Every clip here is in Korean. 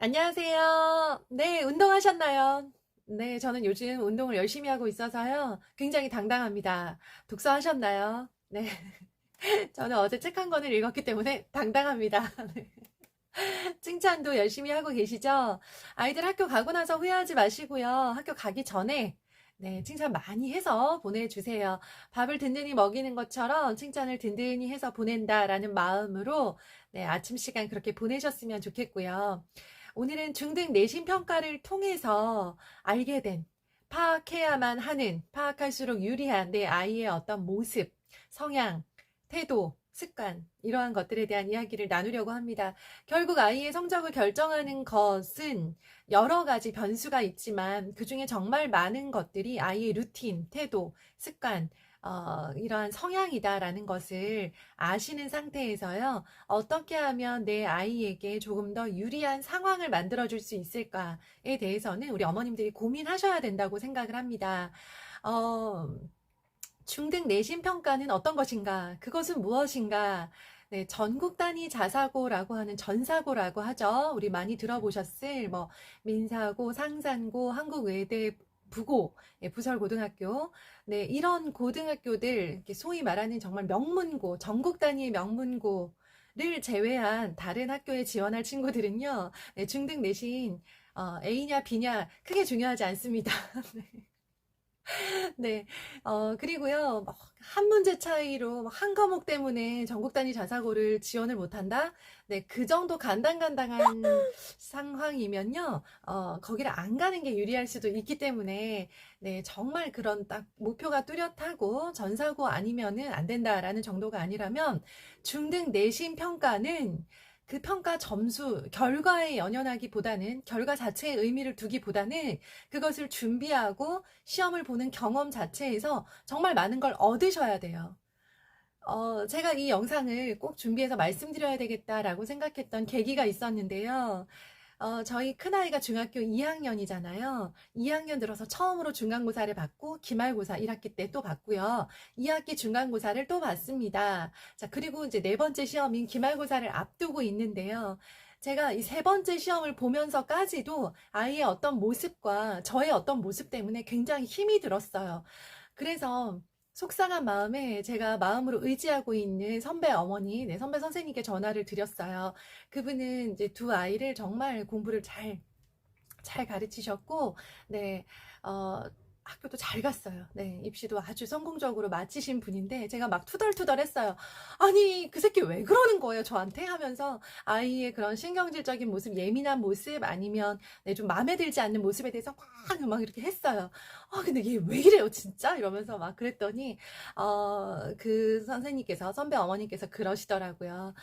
안녕하세요. 네, 운동하셨나요? 네, 저는 요즘 운동을 열심히 하고 있어서요. 굉장히 당당합니다. 독서하셨나요? 네, 저는 어제 책 한 권을 읽었기 때문에 당당합니다. 네. 칭찬도 열심히 하고 계시죠? 아이들 학교 가고 나서 후회하지 마시고요. 학교 가기 전에 네, 칭찬 많이 해서 보내주세요. 밥을 든든히 먹이는 것처럼 칭찬을 든든히 해서 보낸다라는 마음으로 네, 아침 시간 그렇게 보내셨으면 좋겠고요. 오늘은 중등 내신 평가를 통해서 알게 된 파악해야만 하는 파악할수록 유리한 내 아이의 어떤 모습, 성향, 태도, 습관 이러한 것들에 대한 이야기를 나누려고 합니다. 결국 아이의 성적을 결정하는 것은 여러 가지 변수가 있지만 그중에 정말 많은 것들이 아이의 루틴, 태도, 습관, 이러한 성향이다라는 것을 아시는 상태에서요. 어떻게 하면 내 아이에게 조금 더 유리한 상황을 만들어줄 수 있을까에 대해서는 우리 어머님들이 고민하셔야 된다고 생각을 합니다. 어, 중등 내신 평가는 어떤 것인가? 그것은 무엇인가? 네, 전국 단위 자사고라고 하는 전사고라고 하죠. 우리 많이 들어보셨을 뭐 민사고, 상산고, 한국외대, 부고, 예, 부설고등학교, 네, 이런 고등학교들 이렇게 소위 말하는 정말 명문고, 전국 단위의 명문고를 제외한 다른 학교에 지원할 친구들은요, 네, 중등 내신 A냐 B냐 크게 중요하지 않습니다. 네. 그리고요, 한 문제 차이로 한 과목 때문에 전국 단위 자사고를 지원을 못한다? 네, 그 정도 간당간당한 상황이면요, 거기를 안 가는 게 유리할 수도 있기 때문에, 네, 정말 그런 딱 목표가 뚜렷하고 전사고 아니면은 안 된다라는 정도가 아니라면, 중등 내신 평가는 그 평가 점수, 결과에 연연하기보다는, 결과 자체에 의미를 두기보다는 그것을 준비하고 시험을 보는 경험 자체에서 정말 많은 걸 얻으셔야 돼요. 제가 이 영상을 꼭 준비해서 말씀드려야 되겠다라고 생각했던 계기가 있었는데요. 저희 큰아이가 중학교 2학년이잖아요. 2학년 들어서 처음으로 중간고사를 받고 기말고사 1학기 때 또 받고요. 2학기 중간고사를 또 받습니다. 자, 그리고 이제 네 번째 시험인 기말고사를 앞두고 있는데요. 제가 이 세 번째 시험을 보면서까지도 아이의 어떤 모습과 저의 어떤 모습 때문에 굉장히 힘이 들었어요. 그래서 속상한 마음에 제가 마음으로 의지하고 있는 선배 어머니, 네, 선배 선생님께 전화를 드렸어요. 그분은 이제 두 아이를 정말 공부를 잘 가르치셨고, 네, 어, 학교도 잘 갔어요. 네, 입시도 아주 성공적으로 마치신 분인데, 제가 막 투덜투덜 했어요. 아니, 그 새끼 왜 그러는 거예요, 저한테? 하면서 아이의 그런 신경질적인 모습, 예민한 모습, 아니면 네, 좀 마음에 들지 않는 모습에 대해서 막 이렇게 했어요. 근데 얘 왜 이래요, 진짜? 이러면서 막 그랬더니, 그 선생님께서, 선배 어머니께서 그러시더라고요.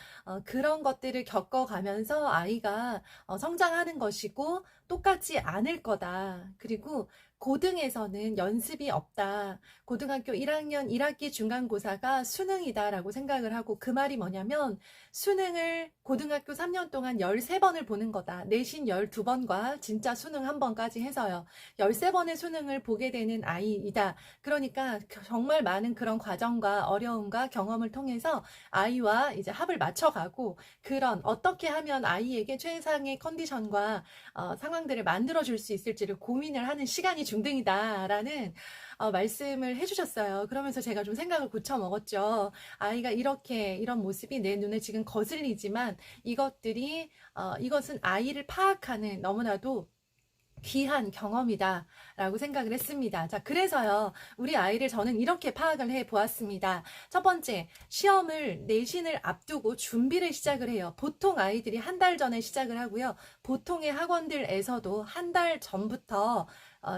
그런 것들을 겪어가면서 아이가 성장하는 것이고, 똑같지 않을 거다. 그리고 고등에서는 연습이 없다. 고등학교 1학년 1학기 중간고사가 수능이다라고 생각을 하고 그 말이 뭐냐면 수능을 고등학교 3년 동안 13번을 보는 거다. 내신 12번과 진짜 수능 1번까지 해서요. 13번의 수능을 보게 되는 아이이다. 그러니까 정말 많은 그런 과정과 어려움과 경험을 통해서 아이와 이제 합을 맞춰가고 그런 어떻게 하면 아이에게 최상의 컨디션과 상황들을 만들어줄 수 있을지를 고민을 하는 시간이 중등이다라는 말씀을 해주셨어요. 그러면서 제가 좀 생각을 고쳐 먹었죠. 아이가 이런 모습이 내 눈에 지금 거슬리지만 이것은 아이를 파악하는 너무나도 귀한 경험이다 라고 생각을 했습니다. 자, 그래서요, 우리 아이를 저는 이렇게 파악을 해 보았습니다. 첫 번째, 내신을 앞두고 준비를 시작을 해요. 보통 아이들이 한 달 전에 시작을 하고요. 보통의 학원들에서도 한 달 전부터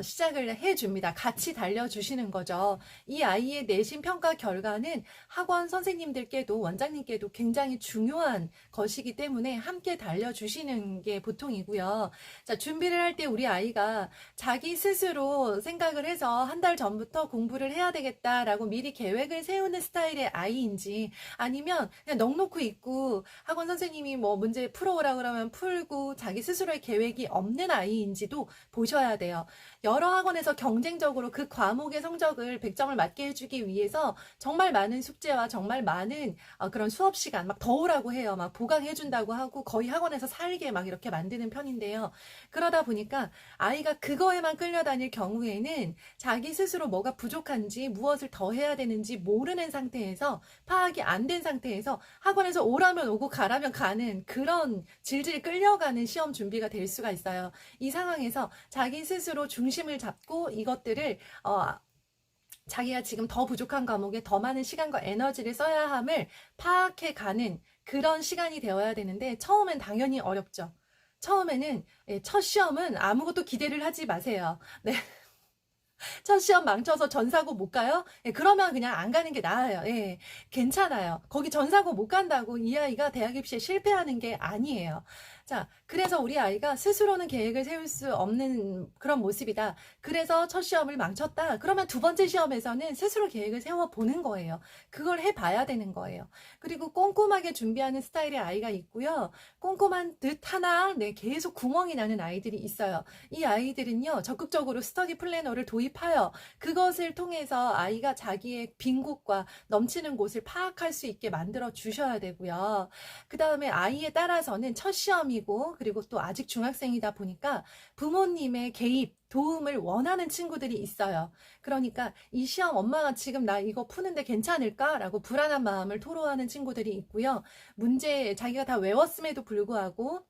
시작을 해줍니다. 같이 달려주시는 거죠. 이 아이의 내신 평가 결과는 학원 선생님들께도 원장님께도 굉장히 중요한 것이기 때문에 함께 달려주시는 게 보통이고요. 자, 준비를 할 때 우리 아이가 자기 스스로 생각을 해서 한 달 전부터 공부를 해야 되겠다라고 미리 계획을 세우는 스타일의 아이인지 아니면 그냥 넋놓고 있고 학원 선생님이 뭐 문제 풀어오라 그러면 풀고 자기 스스로의 계획이 없는 아이인지도 보셔야 돼요. 여러 학원에서 경쟁적으로 그 과목의 성적을 100점을 맞게 해주기 위해서 정말 많은 숙제와 정말 많은 그런 수업 시간 막 더 오라고 해요. 막 보강해준다고 하고 거의 학원에서 살게 막 이렇게 만드는 편인데요. 그러다 보니까 아이가 그거에만 끌려다닐 경우에는 자기 스스로 뭐가 부족한지 무엇을 더 해야 되는지 모르는 상태에서 파악이 안 된 상태에서 학원에서 오라면 오고 가라면 가는 그런 질질 끌려가는 시험 준비가 될 수가 있어요. 이 상황에서 자기 스스로 중심을 잡고 이것들을 자기가 지금 더 부족한 과목에 더 많은 시간과 에너지를 써야 함을 파악해 가는 그런 시간이 되어야 되는데 처음엔 당연히 어렵죠. 처음에는 첫 시험은 아무것도 기대를 하지 마세요. 네. 첫 시험 망쳐서 전사고 못 가요? 예, 그러면 그냥 안 가는 게 나아요. 예, 괜찮아요. 거기 전사고 못 간다고 이 아이가 대학 입시에 실패하는 게 아니에요. 자, 그래서 우리 아이가 스스로는 계획을 세울 수 없는 그런 모습이다. 그래서 첫 시험을 망쳤다. 그러면 두 번째 시험에서는 스스로 계획을 세워보는 거예요. 그걸 해봐야 되는 거예요. 그리고 꼼꼼하게 준비하는 스타일의 아이가 있고요. 꼼꼼한 듯 하나, 네, 계속 구멍이 나는 아이들이 있어요. 이 아이들은요, 적극적으로 스터디 플래너를 도입하여 그것을 통해서 아이가 자기의 빈 곳과 넘치는 곳을 파악할 수 있게 만들어 주셔야 되고요. 그 다음에 아이에 따라서는 첫 시험이고, 그리고 또 아직 중학생이다 보니까 부모님의 개입, 도움을 원하는 친구들이 있어요. 그러니까 이 시험 엄마가 지금 나 이거 푸는데 괜찮을까? 라고 불안한 마음을 토로하는 친구들이 있고요. 문제 자기가 다 외웠음에도 불구하고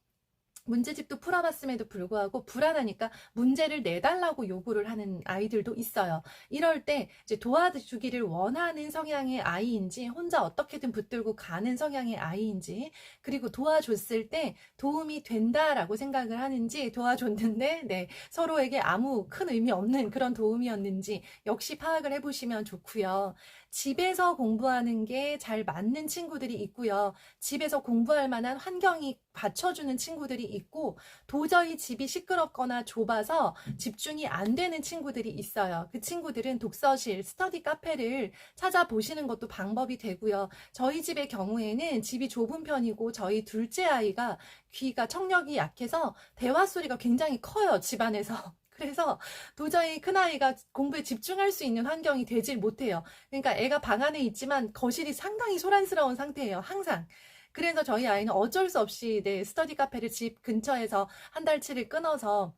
문제집도 풀어봤음에도 불구하고 불안하니까 문제를 내달라고 요구를 하는 아이들도 있어요. 이럴 때 이제 도와주기를 원하는 성향의 아이인지 혼자 어떻게든 붙들고 가는 성향의 아이인지 그리고 도와줬을 때 도움이 된다라고 생각을 하는지 도와줬는데 네, 서로에게 아무 큰 의미 없는 그런 도움이었는지 역시 파악을 해보시면 좋고요. 집에서 공부하는 게 잘 맞는 친구들이 있고요. 집에서 공부할 만한 환경이 받쳐주는 친구들이 있고 도저히 집이 시끄럽거나 좁아서 집중이 안 되는 친구들이 있어요. 그 친구들은 독서실, 스터디 카페를 찾아보시는 것도 방법이 되고요. 저희 집의 경우에는 집이 좁은 편이고 저희 둘째 아이가 귀가 청력이 약해서 대화 소리가 굉장히 커요, 집안에서. 그래서 도저히 큰아이가 공부에 집중할 수 있는 환경이 되질 못해요. 그러니까 애가 방 안에 있지만 거실이 상당히 소란스러운 상태예요. 항상. 그래서 저희 아이는 어쩔 수 없이 네, 스터디 카페를 집 근처에서 한 달치를 끊어서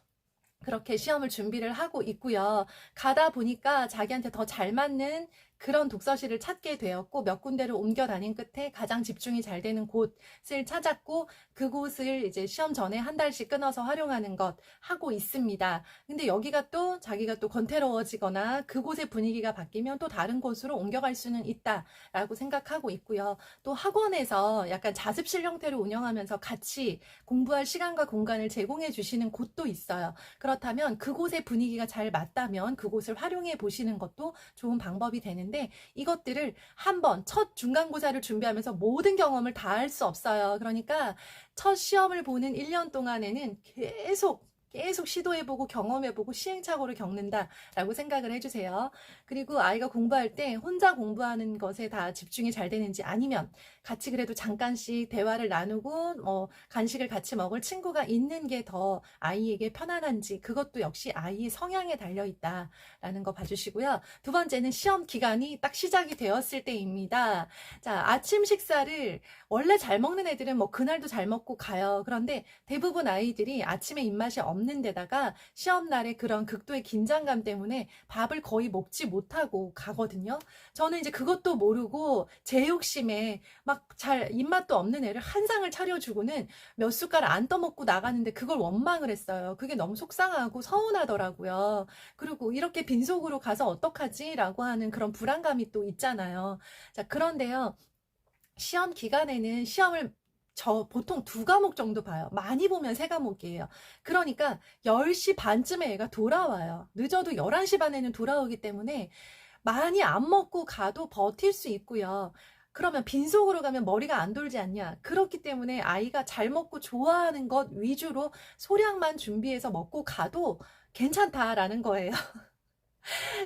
그렇게 시험을 준비를 하고 있고요. 가다 보니까 자기한테 더 잘 맞는 그런 독서실을 찾게 되었고 몇 군데를 옮겨 다닌 끝에 가장 집중이 잘 되는 곳을 찾았고 그곳을 이제 시험 전에 한 달씩 끊어서 활용하는 것 하고 있습니다. 근데 여기가 또 자기가 또 권태로워지거나 그곳의 분위기가 바뀌면 또 다른 곳으로 옮겨갈 수는 있다라고 생각하고 있고요. 또 학원에서 약간 자습실 형태로 운영하면서 같이 공부할 시간과 공간을 제공해 주시는 곳도 있어요. 그렇다면 그곳의 분위기가 잘 맞다면 그곳을 활용해 보시는 것도 좋은 방법이 되는데 이것들을 한번 첫 중간고사를 준비하면서 모든 경험을 다 할 수 없어요. 그러니까 첫 시험을 보는 1년 동안에는 계속 시도해보고 경험해보고 시행착오를 겪는다라고 생각을 해주세요. 그리고 아이가 공부할 때 혼자 공부하는 것에 다 집중이 잘 되는지 아니면 같이 그래도 잠깐씩 대화를 나누고 간식을 같이 먹을 친구가 있는 게 더 아이에게 편안한지 그것도 역시 아이의 성향에 달려있다라는 거 봐주시고요. 두 번째는 시험 기간이 딱 시작이 되었을 때입니다. 자, 아침 식사를 원래 잘 먹는 애들은 뭐 그날도 잘 먹고 가요. 그런데 대부분 아이들이 아침에 입맛이 없는 데다가 시험날에 그런 극도의 긴장감 때문에 밥을 거의 먹지 못하고 가거든요. 저는 이제 그것도 모르고 제 욕심에 막 잘 입맛도 없는 애를 한 상을 차려주고는 몇 숟가락 안 떠먹고 나가는데 그걸 원망을 했어요. 그게 너무 속상하고 서운하더라고요. 그리고 이렇게 빈속으로 가서 어떡하지? 라고 하는 그런 불안감이 또 있잖아요. 자, 그런데요. 시험 기간에는 시험을 보통 2과목 정도 봐요. 많이 보면 3과목이에요. 그러니까 10시 반쯤에 애가 돌아와요. 늦어도 11시 반에는 돌아오기 때문에 많이 안 먹고 가도 버틸 수 있고요. 그러면 빈속으로 가면 머리가 안 돌지 않냐. 그렇기 때문에 아이가 잘 먹고 좋아하는 것 위주로 소량만 준비해서 먹고 가도 괜찮다라는 거예요.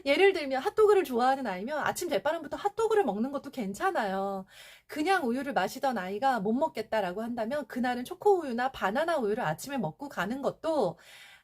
예를 들면 핫도그를 좋아하는 아이면 아침 대바람부터 핫도그를 먹는 것도 괜찮아요. 그냥 우유를 마시던 아이가 못 먹겠다라고 한다면 그날은 초코우유나 바나나 우유를 아침에 먹고 가는 것도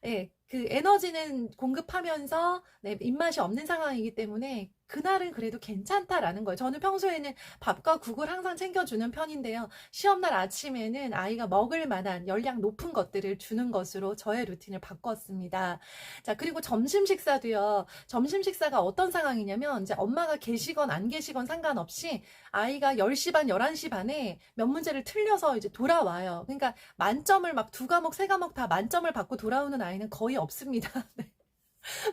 예, 그 에너지는 공급하면서 네, 입맛이 없는 상황이기 때문에 그날은 그래도 괜찮다라는 거예요. 저는 평소에는 밥과 국을 항상 챙겨주는 편인데요. 시험날 아침에는 아이가 먹을 만한 열량 높은 것들을 주는 것으로 저의 루틴을 바꿨습니다. 자, 그리고 점심 식사도요. 점심 식사가 어떤 상황이냐면 이제 엄마가 계시건 안 계시건 상관없이 아이가 10시 반, 11시 반에 몇 문제를 틀려서 이제 돌아와요. 그러니까 만점을 막 두 과목, 세 과목 다 만점을 받고 돌아오는 아이는 거의 없습니다.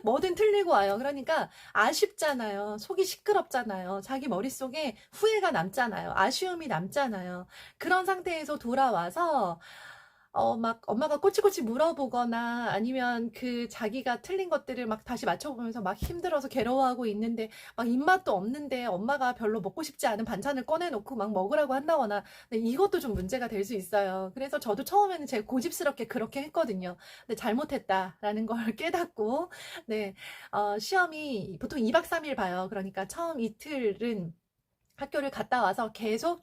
뭐든 틀리고 와요. 그러니까 아쉽잖아요. 속이 시끄럽잖아요. 자기 머릿속에 후회가 남잖아요. 아쉬움이 남잖아요. 그런 상태에서 돌아와서 막 엄마가 꼬치꼬치 물어보거나 아니면 그 자기가 틀린 것들을 막 다시 맞춰보면서 막 힘들어서 괴로워하고 있는데 막 입맛도 없는데 엄마가 별로 먹고 싶지 않은 반찬을 꺼내놓고 막 먹으라고 한다거나 네, 이것도 좀 문제가 될 수 있어요. 그래서 저도 처음에는 제가 고집스럽게 그렇게 했거든요. 근데 잘못했다라는 걸 깨닫고 네, 시험이 보통 2박 3일 봐요. 그러니까 처음 이틀은 학교를 갔다 와서 계속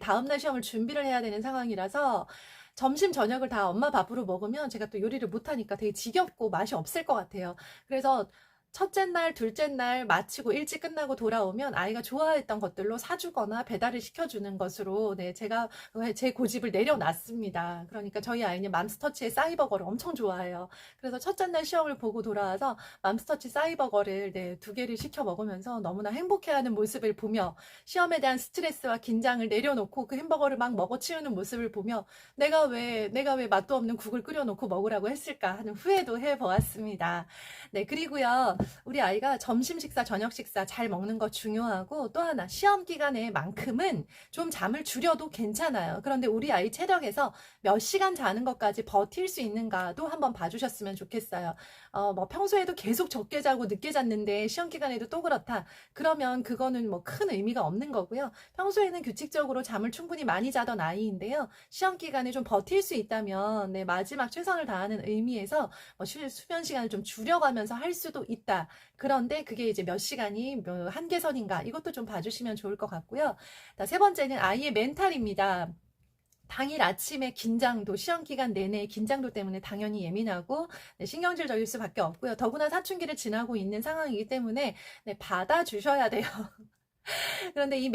다음날 시험을 준비를 해야 되는 상황이라서 점심, 저녁을 다 엄마 밥으로 먹으면 제가 또 요리를 못하니까 되게 지겹고 맛이 없을 것 같아요. 그래서 첫째 날, 둘째 날 마치고 일찍 끝나고 돌아오면 아이가 좋아했던 것들로 사주거나 배달을 시켜주는 것으로 네, 제가 제 고집을 내려놨습니다. 그러니까 저희 아이는 맘스터치의 싸이버거를 엄청 좋아해요. 그래서 첫째 날 시험을 보고 돌아와서 맘스터치 싸이버거를 네, 2개를 시켜 먹으면서 너무나 행복해하는 모습을 보며 시험에 대한 스트레스와 긴장을 내려놓고 그 햄버거를 막 먹어치우는 모습을 보며 내가 왜 맛도 없는 국을 끓여놓고 먹으라고 했을까 하는 후회도 해보았습니다. 네, 그리고요. 우리 아이가 점심 식사, 저녁 식사 잘 먹는 거 중요하고 또 하나 시험 기간에만큼은 좀 잠을 줄여도 괜찮아요. 그런데 우리 아이 체력에서 몇 시간 자는 것까지 버틸 수 있는가도 한번 봐주셨으면 좋겠어요. 뭐 평소에도 계속 적게 자고 늦게 잤는데 시험 기간에도 또 그렇다. 그러면 그거는 뭐 큰 의미가 없는 거고요. 평소에는 규칙적으로 잠을 충분히 많이 자던 아이인데요. 시험 기간에 좀 버틸 수 있다면 네, 마지막 최선을 다하는 의미에서 수면 시간을 좀 줄여가면서 할 수도 있다. 그런데 그게 이제 몇 시간이 한계선인가 이것도 좀 봐주시면 좋을 것 같고요. 세 번째는 아이의 멘탈입니다. 당일 아침에 긴장도, 시험 기간 내내 긴장도 때문에 당연히 예민하고 네, 신경질적일 수밖에 없고요. 더구나 사춘기를 지나고 있는 상황이기 때문에 네, 받아주셔야 돼요. 그런데 이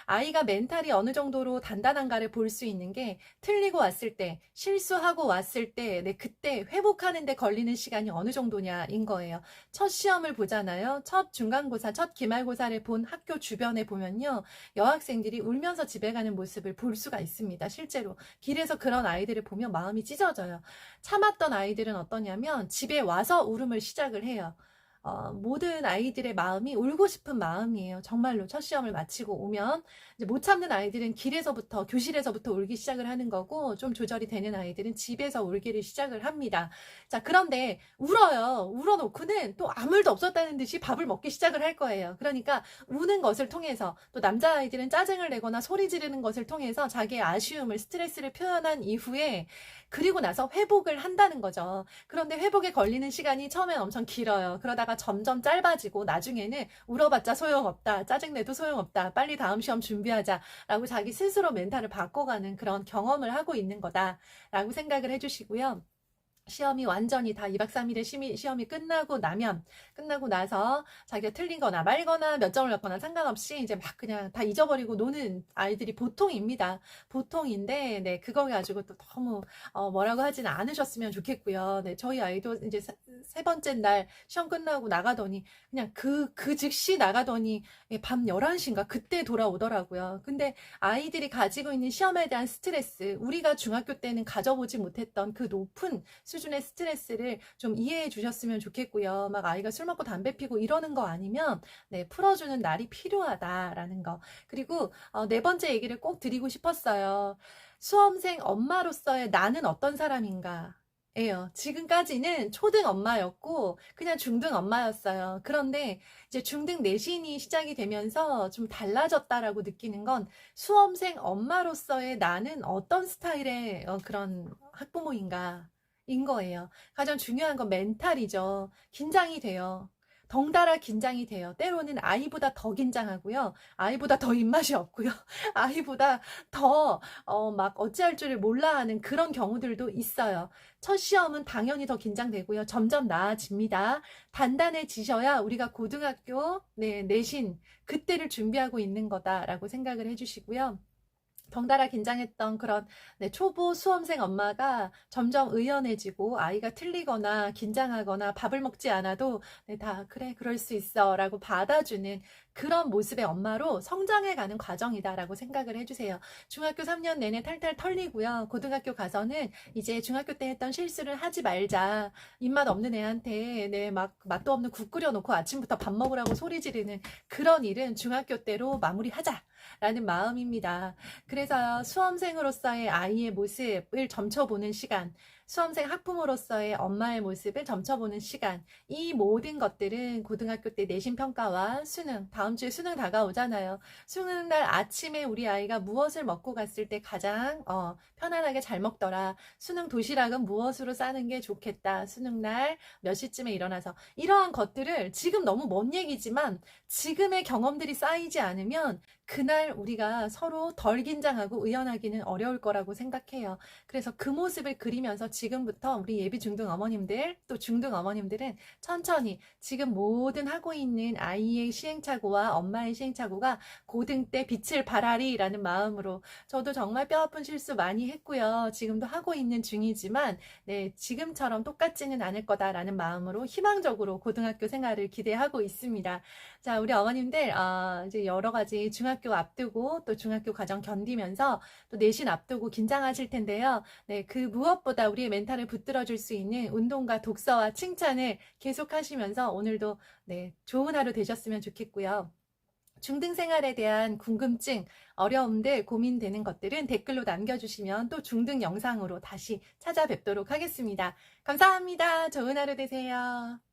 아이가 멘탈이 어느 정도로 단단한가를 볼 수 있는 게 틀리고 왔을 때, 실수하고 왔을 때, 네, 그때 회복하는데 걸리는 시간이 어느 정도냐인 거예요. 첫 시험을 보잖아요. 첫 중간고사, 첫 기말고사를 본 학교 주변에 보면요. 여학생들이 울면서 집에 가는 모습을 볼 수가 있습니다. 실제로. 길에서 그런 아이들을 보면 마음이 찢어져요. 참았던 아이들은 어떠냐면 집에 와서 울음을 시작을 해요. 모든 아이들의 마음이 울고 싶은 마음이에요. 정말로 첫 시험을 마치고 오면 이제 못 참는 아이들은 길에서부터 교실에서부터 울기 시작을 하는 거고 좀 조절이 되는 아이들은 집에서 울기를 시작을 합니다. 자, 그런데 울어요. 울어놓고는 또 아무 일도 없었다는 듯이 밥을 먹기 시작을 할 거예요. 그러니까 우는 것을 통해서 또 남자아이들은 짜증을 내거나 소리 지르는 것을 통해서 자기의 아쉬움을 스트레스를 표현한 이후에 그리고 나서 회복을 한다는 거죠. 그런데 회복에 걸리는 시간이 처음엔 엄청 길어요. 그러다가 점점 짧아지고 나중에는 울어봤자 소용없다. 짜증내도 소용없다. 빨리 다음 시험 준비하자. 라고 자기 스스로 멘탈을 바꿔가는 그런 경험을 하고 있는 거다라고 생각을 해주시고요. 시험이 완전히 다 2박 3일의 시험이 끝나고 나서 자기가 틀린 거나 말거나 몇 점을 받거나 상관없이 이제 막 그냥 다 잊어버리고 노는 아이들이 보통입니다. 보통인데, 네, 그거 가지고 또 너무, 뭐라고 하지는 않으셨으면 좋겠고요. 네, 저희 아이도 이제 세 번째 날 시험 끝나고 나가더니 그냥 그 즉시 나가더니 밤 11시인가 그때 돌아오더라고요. 근데 아이들이 가지고 있는 시험에 대한 스트레스, 우리가 중학교 때는 가져보지 못했던 그 높은 수준의 스트레스를 좀 이해해 주셨으면 좋겠고요. 막 아이가 술 먹고 담배 피고 이러는 거 아니면 네, 풀어주는 날이 필요하다라는 거. 그리고 네 번째 얘기를 꼭 드리고 싶었어요. 수험생 엄마로서의 나는 어떤 사람인가? 예요. 지금까지는 초등 엄마였고 그냥 중등 엄마였어요. 그런데 이제 중등 내신이 시작이 되면서 좀 달라졌다라고 느끼는 건 수험생 엄마로서의 나는 어떤 스타일의 그런 학부모인가 인 거예요. 가장 중요한 건 멘탈이죠. 긴장이 돼요. 덩달아 긴장이 돼요. 때로는 아이보다 더 긴장하고요. 아이보다 더 입맛이 없고요. 아이보다 더, 막 어찌할 줄을 몰라 하는 그런 경우들도 있어요. 첫 시험은 당연히 더 긴장되고요. 점점 나아집니다. 단단해지셔야 우리가 고등학교, 내신, 그때를 준비하고 있는 거다라고 생각을 해주시고요. 덩달아 긴장했던 그런 초보 수험생 엄마가 점점 의연해지고 아이가 틀리거나 긴장하거나 밥을 먹지 않아도 다 그래 그럴 수 있어 라고 받아주는 그런 모습의 엄마로 성장해가는 과정이다라고 생각을 해주세요. 중학교 3년 내내 탈탈 털리고요. 고등학교 가서는 이제 중학교 때 했던 실수를 하지 말자. 입맛 없는 애한테 막 맛도 없는 국 끓여놓고 아침부터 밥 먹으라고 소리 지르는 그런 일은 중학교 때로 마무리하자라는 마음입니다. 그래서 수험생으로서의 아이의 모습을 점쳐보는 시간, 수험생 학부모로서의 엄마의 모습을 점쳐보는 시간, 이 모든 것들은 고등학교 때 내신 평가와 수능, 다음 주에 수능 다가오잖아요. 수능 날 아침에 우리 아이가 무엇을 먹고 갔을 때 가장 편안하게 잘 먹더라. 수능 도시락은 무엇으로 싸는 게 좋겠다. 수능 날 몇 시쯤에 일어나서 이러한 것들을 지금 너무 먼 얘기지만 지금의 경험들이 쌓이지 않으면 그날 우리가 서로 덜 긴장하고 의연하기는 어려울 거라고 생각해요. 그래서 그 모습을 그리면서 지금부터 우리 예비 중등 어머님들 또 중등 어머님들은 천천히 지금 모든 하고 있는 아이의 시행착오와 엄마의 시행착오가 고등 때 빛을 발하리라는 마음으로 저도 정말 뼈아픈 실수 많이 했고요. 지금도 하고 있는 중이지만 지금처럼 똑같지는 않을 거다라는 마음으로 희망적으로 고등학교 생활을 기대하고 있습니다. 자, 우리 어머님들 이제 여러 가지 중학교 앞두고 또 중학교 과정 견디면서 또 내신 앞두고 긴장하실 텐데요. 그 무엇보다 우리의 멘탈을 붙들어줄 수 있는 운동과 독서와 칭찬을 계속 하시면서 오늘도 좋은 하루 되셨으면 좋겠고요. 중등 생활에 대한 궁금증, 어려움들, 고민되는 것들은 댓글로 남겨주시면 또 중등 영상으로 다시 찾아뵙도록 하겠습니다. 감사합니다. 좋은 하루 되세요.